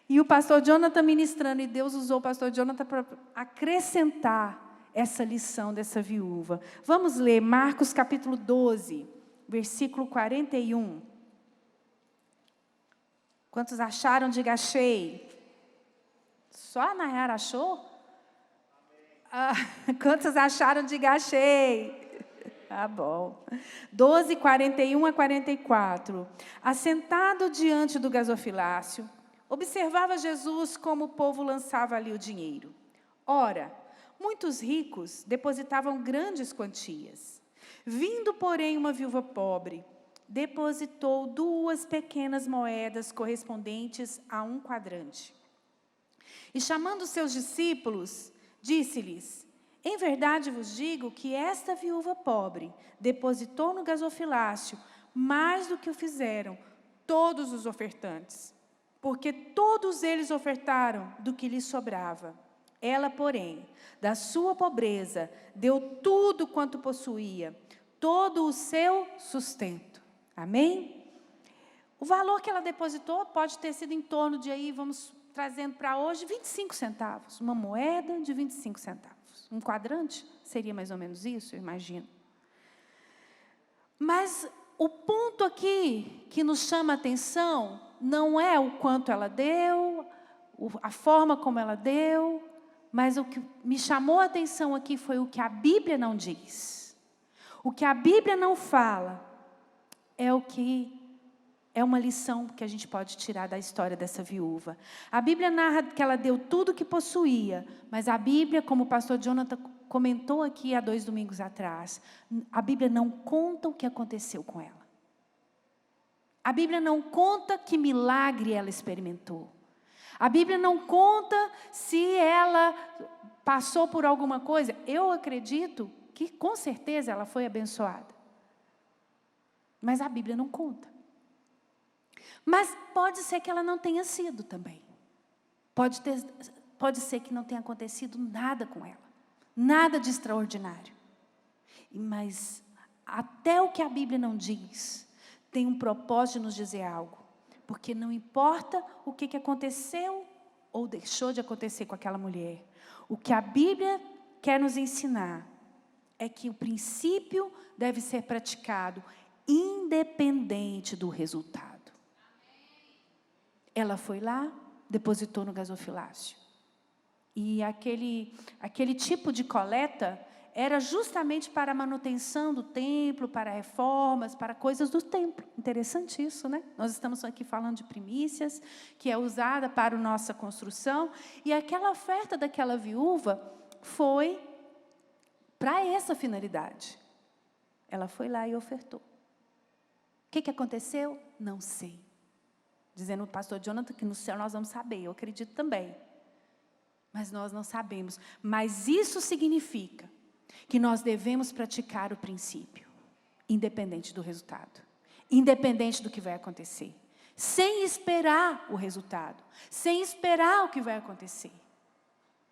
Speaker 2: E o pastor Jonathan ministrando, e Deus usou o pastor Jonathan para acrescentar essa lição dessa viúva. Vamos ler Marcos capítulo 12, versículo 41. Quantos acharam? Diga achei. Só a Nayara achou? Quantos acharam? Diga achei. Tá bom. 12, 41 a 44. Assentado diante do gasofilácio, observava Jesus como o povo lançava ali o dinheiro. Ora, muitos ricos depositavam grandes quantias. Vindo, porém, uma viúva pobre, depositou 2 pequenas moedas correspondentes a 1 quadrante. E chamando seus discípulos, disse-lhes: em verdade vos digo que esta viúva pobre depositou no gasofilácio mais do que o fizeram todos os ofertantes, porque todos eles ofertaram do que lhes sobrava. Ela, porém, da sua pobreza, deu tudo quanto possuía, todo o seu sustento. Amém? O valor que ela depositou pode ter sido em torno de aí, vamos trazendo para hoje, 25 centavos. Uma moeda de 25 centavos. Um quadrante seria mais ou menos isso, eu imagino. Mas o ponto aqui que nos chama a atenção não é o quanto ela deu, a forma como ela deu, mas o que me chamou a atenção aqui foi o que a Bíblia não diz. O que a Bíblia não fala é o que é uma lição que a gente pode tirar da história dessa viúva. A Bíblia narra que ela deu tudo o que possuía, mas a Bíblia, como o pastor Jonathan comentou aqui há 2 domingos atrás, a Bíblia não conta o que aconteceu com ela. A Bíblia não conta que milagre ela experimentou. A Bíblia não conta se ela passou por alguma coisa. Eu acredito que com certeza ela foi abençoada. Mas a Bíblia não conta. Mas pode ser que ela não tenha sido também. Pode ser que não tenha acontecido nada com ela. Nada de extraordinário. Mas até o que a Bíblia não diz, tem um propósito de nos dizer algo. Porque não importa o que aconteceu ou deixou de acontecer com aquela mulher. O que a Bíblia quer nos ensinar é que o princípio deve ser praticado independente do resultado. Ela foi lá, depositou no gasofilácio. E aquele tipo de coleta era justamente para a manutenção do templo, para reformas, para coisas do templo. Interessante isso, né? Nós estamos aqui falando de primícias, que é usada para a nossa construção. E aquela oferta daquela viúva foi para essa finalidade. Ela foi lá e ofertou. O que aconteceu? Não sei. Dizendo o pastor Jonathan que no céu nós vamos saber, eu acredito também. Mas nós não sabemos. Mas isso significa que nós devemos praticar o princípio, independente do resultado, independente do que vai acontecer, sem esperar o resultado, sem esperar o que vai acontecer.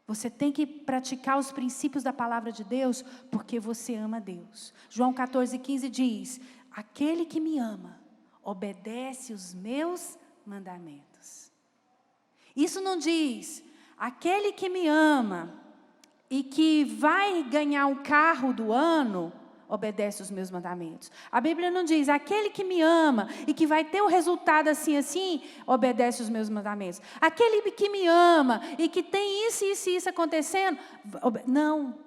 Speaker 2: Você tem que praticar os princípios da palavra de Deus, porque você ama Deus. João 14,15 diz: aquele que me ama, obedece os meus mandamentos. Isso não diz, aquele que me ama e que vai ganhar um carro do ano, obedece os meus mandamentos. A Bíblia não diz, aquele que me ama e que vai ter o resultado assim, obedece os meus mandamentos. Aquele que me ama e que tem isso acontecendo, não.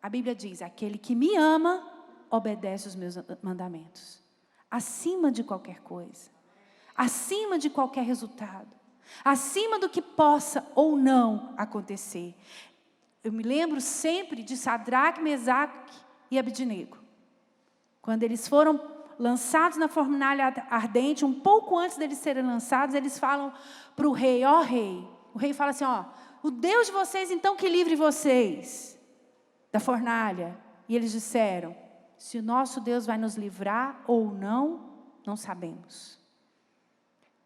Speaker 2: A Bíblia diz, aquele que me ama, obedece os meus mandamentos. Acima de qualquer coisa. Acima de qualquer resultado. Acima do que possa ou não acontecer. Eu me lembro sempre de Sadraque, Mesaque e Abednego. Quando eles foram lançados na fornalha ardente, um pouco antes deles serem lançados, eles falam para o rei, ó rei. O rei fala assim, ó, o Deus de vocês então que livre vocês da fornalha. E eles disseram, se o nosso Deus vai nos livrar ou não, não sabemos.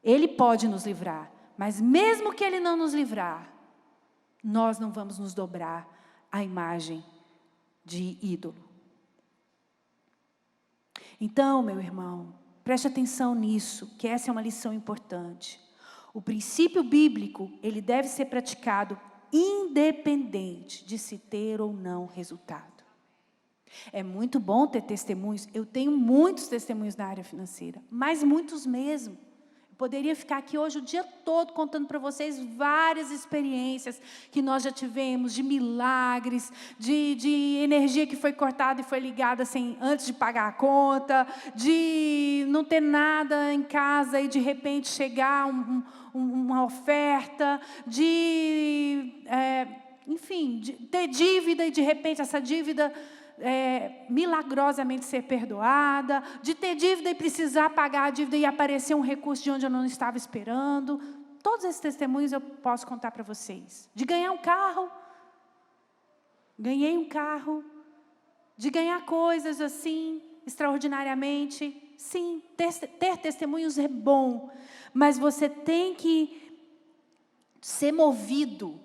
Speaker 2: Ele pode nos livrar, mas mesmo que Ele não nos livrar, nós não vamos nos dobrar à imagem de ídolo. Então, meu irmão, preste atenção nisso, que essa é uma lição importante. O princípio bíblico, ele deve ser praticado independente de se ter ou não resultado. É muito bom ter testemunhos, eu tenho muitos testemunhos na área financeira, mas muitos mesmo. Poderia ficar aqui hoje o dia todo contando para vocês várias experiências que nós já tivemos, de milagres, de energia que foi cortada e foi ligada antes de pagar a conta, de não ter nada em casa e de repente chegar uma oferta, enfim, de ter dívida e de repente essa dívida milagrosamente ser perdoada, de ter dívida e precisar pagar a dívida e aparecer um recurso de onde eu não estava esperando. Todos esses testemunhos eu posso contar para vocês. De ganhar um carro, ganhei um carro, de ganhar coisas assim, extraordinariamente. Sim, ter testemunhos é bom, mas você tem que ser movido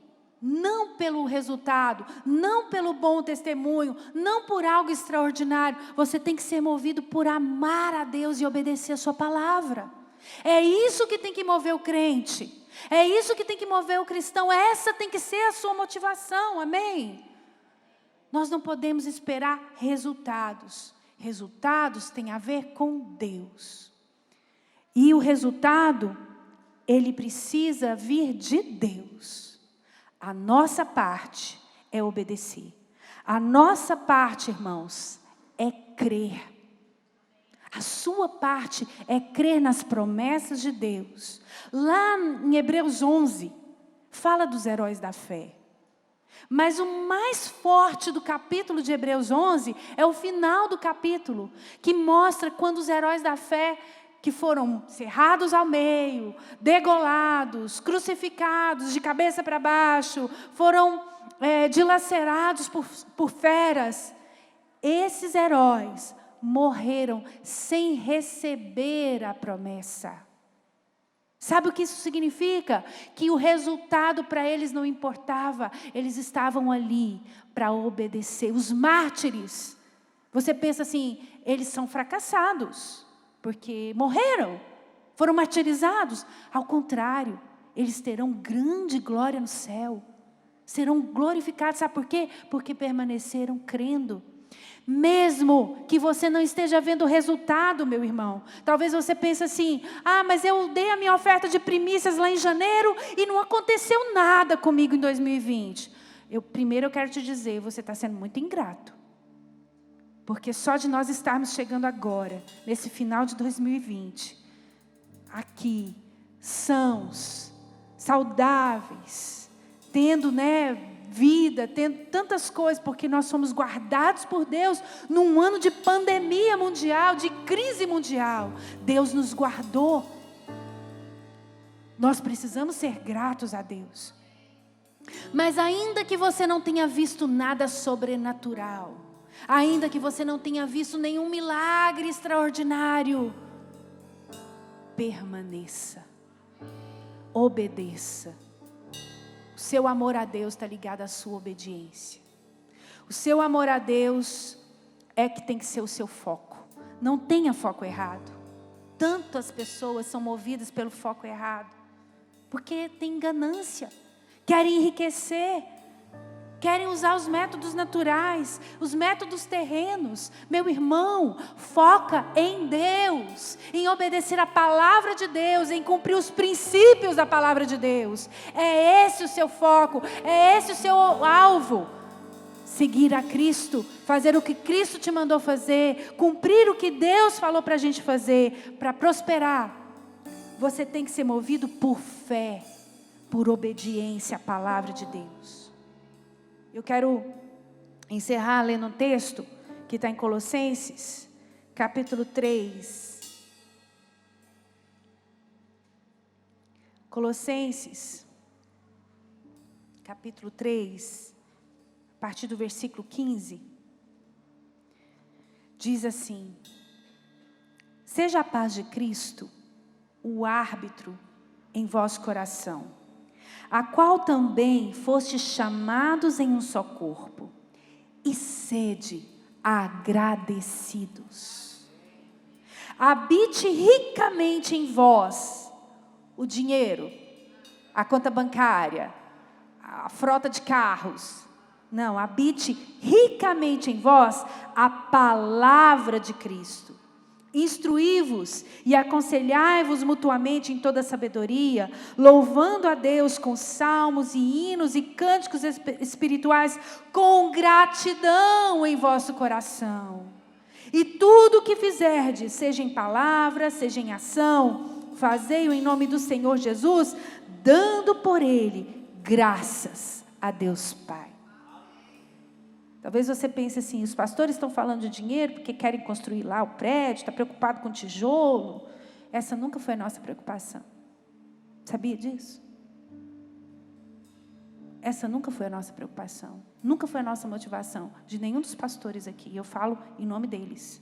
Speaker 2: não pelo resultado, não pelo bom testemunho, não por algo extraordinário. Você tem que ser movido por amar a Deus e obedecer a sua palavra. É isso que tem que mover o crente. É isso que tem que mover o cristão. Essa tem que ser a sua motivação, amém? Nós não podemos esperar resultados. Resultados têm a ver com Deus. E o resultado, ele precisa vir de Deus. A nossa parte é obedecer. A nossa parte, irmãos, é crer. A sua parte é crer nas promessas de Deus. Lá em Hebreus 11, fala dos heróis da fé. Mas o mais forte do capítulo de Hebreus 11 é o final do capítulo, que mostra quando os heróis da fé, que foram cerrados ao meio, degolados, crucificados de cabeça para baixo, foram dilacerados por feras. Esses heróis morreram sem receber a promessa. Sabe o que isso significa? Que o resultado para eles não importava. Eles estavam ali para obedecer. Os mártires, você pensa assim, eles são fracassados, porque morreram, foram martirizados. Ao contrário, eles terão grande glória no céu. Serão glorificados, sabe por quê? Porque permaneceram crendo. Mesmo que você não esteja vendo o resultado, meu irmão. Talvez você pense assim, mas eu dei a minha oferta de primícias lá em janeiro e não aconteceu nada comigo em 2020. Primeiro eu quero te dizer, você está sendo muito ingrato. Porque só de nós estarmos chegando agora, nesse final de 2020, aqui, sãos, saudáveis, tendo, vida, tendo tantas coisas, porque nós somos guardados por Deus num ano de pandemia mundial, de crise mundial. Deus nos guardou. Nós precisamos ser gratos a Deus. Mas ainda que você não tenha visto nada sobrenatural, ainda que você não tenha visto nenhum milagre extraordinário, permaneça, obedeça. O seu amor a Deus está ligado à sua obediência. O seu amor a Deus é que tem que ser o seu foco. Não tenha foco errado. Tantas pessoas são movidas pelo foco errado. Porque tem ganância. Querem enriquecer. Querem usar os métodos naturais, os métodos terrenos. Meu irmão, foca em Deus, em obedecer a palavra de Deus, em cumprir os princípios da palavra de Deus. É esse o seu foco, é esse o seu alvo. Seguir a Cristo, fazer o que Cristo te mandou fazer, cumprir o que Deus falou para a gente fazer, para prosperar. Você tem que ser movido por fé, por obediência à palavra de Deus. Eu quero encerrar lendo um texto que está em Colossenses, capítulo 3. Colossenses, capítulo 3, a partir do versículo 15. Diz assim: seja a paz de Cristo o árbitro em vosso coração, a qual também fostes chamados em um só corpo, e sede agradecidos. Habite ricamente em vós o dinheiro, a conta bancária, a frota de carros. Não, habite ricamente em vós a palavra de Cristo. Instruí-vos e aconselhai-vos mutuamente em toda sabedoria, louvando a Deus com salmos e hinos e cânticos espirituais, com gratidão em vosso coração. E tudo o que fizerdes, seja em palavra, seja em ação, fazei-o em nome do Senhor Jesus, dando por Ele graças a Deus Pai. Talvez você pense assim, os pastores estão falando de dinheiro porque querem construir lá o prédio, está preocupado com tijolo. Essa nunca foi a nossa preocupação. Sabia disso? Essa nunca foi a nossa preocupação. Nunca foi a nossa motivação de nenhum dos pastores aqui. Eu falo em nome deles.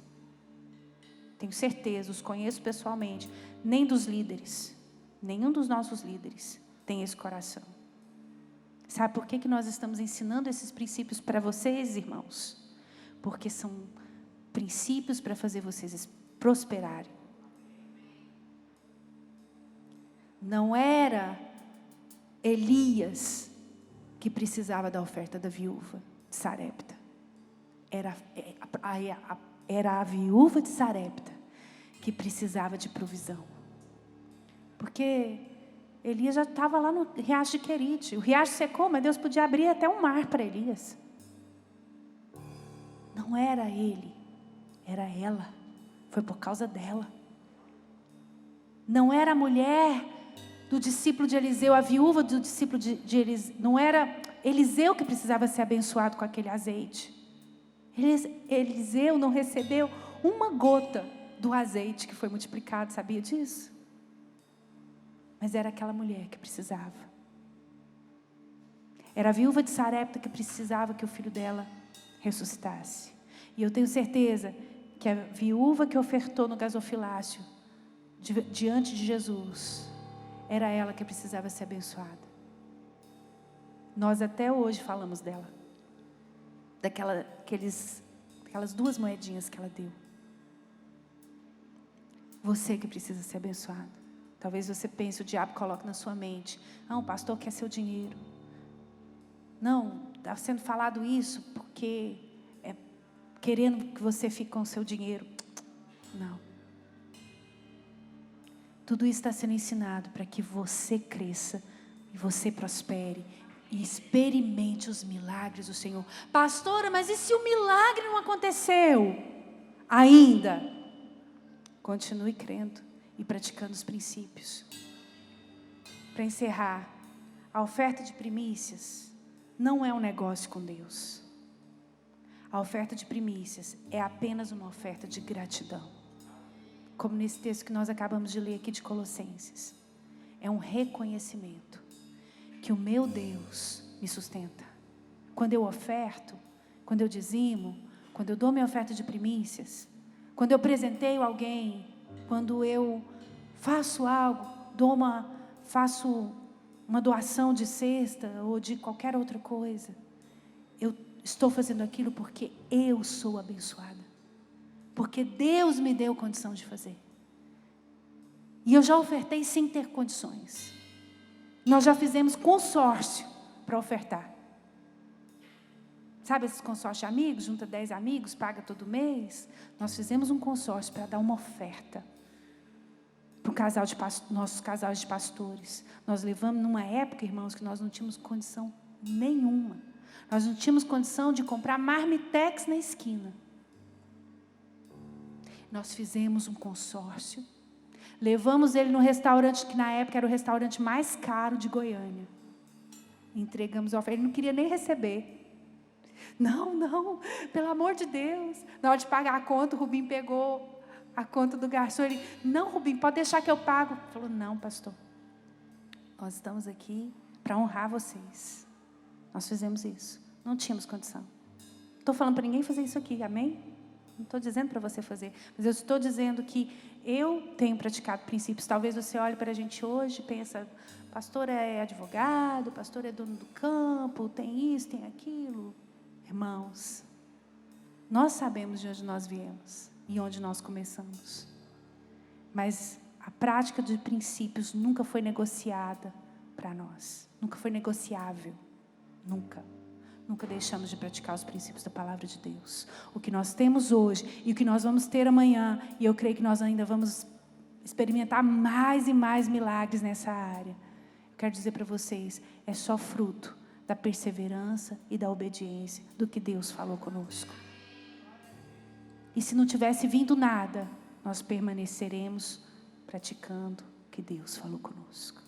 Speaker 2: Tenho certeza, os conheço pessoalmente. Nem dos líderes, nenhum dos nossos líderes tem esse coração. Sabe por que nós estamos ensinando esses princípios para vocês, irmãos? Porque são princípios para fazer vocês prosperarem. Não era Elias que precisava da oferta da viúva de Sarepta. Era a viúva de Sarepta que precisava de provisão. Porque Elias já estava lá no riacho de Querite. O riacho secou, mas Deus podia abrir até um mar para Elias. Não era ele, era ela. Foi por causa dela. Não era a mulher do discípulo de Eliseu, a viúva do discípulo de Eliseu. Não era Eliseu que precisava ser abençoado com aquele azeite. Eliseu não recebeu uma gota do azeite que foi multiplicado, sabia disso? Mas era aquela mulher que precisava. Era a viúva de Sarepta que precisava que o filho dela ressuscitasse. E eu tenho certeza que a viúva que ofertou no gasofilácio diante de Jesus, era ela que precisava ser abençoada. Nós até hoje falamos dela. Aquelas 2 moedinhas que ela deu. Você que precisa ser abençoado. Talvez você pense, o diabo coloque na sua mente: não, o pastor quer seu dinheiro. Não, está sendo falado isso porque é querendo que você fique com o seu dinheiro. Não. Tudo isso está sendo ensinado para que você cresça e você prospere e experimente os milagres do Senhor. Pastora, mas e se o milagre não aconteceu ainda? Continue crendo e praticando os princípios. Para encerrar, a oferta de primícias não é um negócio com Deus. A oferta de primícias é apenas uma oferta de gratidão. Como nesse texto que nós acabamos de ler aqui de Colossenses. É um reconhecimento que o meu Deus me sustenta. Quando eu oferto, quando eu dizimo, quando eu dou minha oferta de primícias, quando eu presenteio alguém, quando eu faço algo, faço uma doação de cesta ou de qualquer outra coisa, eu estou fazendo aquilo porque eu sou abençoada. Porque Deus me deu condição de fazer. E eu já ofertei sem ter condições. Nós já fizemos consórcio para ofertar. Sabe esses consórcios de amigos? Junta 10 amigos, paga todo mês. Nós fizemos um consórcio para dar uma oferta para o nossos casais de pastores. Nós levamos numa época, irmãos, que nós não tínhamos condição nenhuma. Nós não tínhamos condição de comprar marmitex na esquina. Nós fizemos um consórcio, levamos ele no restaurante, que na época era o restaurante mais caro de Goiânia. Entregamos a oferta, ele não queria nem receber. Não, pelo amor de Deus. Na hora de pagar a conta, o Rubim pegou a conta do garçom. Ele, não, Rubim, pode deixar que eu pago. Ele falou, não, pastor, nós estamos aqui para honrar vocês. Nós fizemos isso, não tínhamos condição. Não estou falando para ninguém fazer isso aqui, amém? Não estou dizendo para você fazer, mas eu estou dizendo que eu tenho praticado princípios. Talvez você olhe para a gente hoje e pensa, pastor é advogado, pastor é dono do campo, tem isso, tem aquilo. Irmãos, nós sabemos de onde nós viemos e onde nós começamos. Mas a prática de princípios nunca foi negociada para nós. Nunca foi negociável. Nunca. Nunca deixamos de praticar os princípios da palavra de Deus. O que nós temos hoje e o que nós vamos ter amanhã, e eu creio que nós ainda vamos experimentar mais e mais milagres nessa área. Eu quero dizer para vocês, é só fruto da perseverança e da obediência do que Deus falou conosco. E se não tivesse vindo nada, nós permaneceremos praticando o que Deus falou conosco.